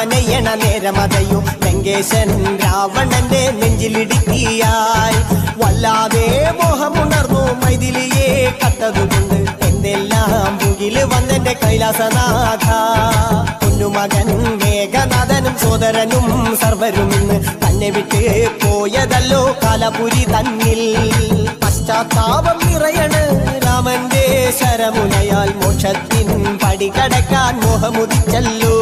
നനയണ നേരമതയോ ലങ്കേശൻ രാവണന്റെ നെഞ്ചിലിടുക്കിയായി വല്ലാതെ മോഹമുണർന്നു മൈഥിലിയെ കട്ടതുകൊണ്ട് എന്തെല്ലാം മുകില് വന്നെന്റെ കൈലാസനാഥ പൊന്നുമകൻ മേഘനാഥനും സോദരനും സർവരും ഇന്ന് തന്നെ വിട്ട് പോയതല്ലോ കാലപുരി തന്നിൽ പശ്ചാത്താപം നിറയണ് രാമന്റെ ശരമുനയാൽ മോക്ഷത്തിൻ പടികടക്കാൻ മോഹമുദിച്ചല്ലോ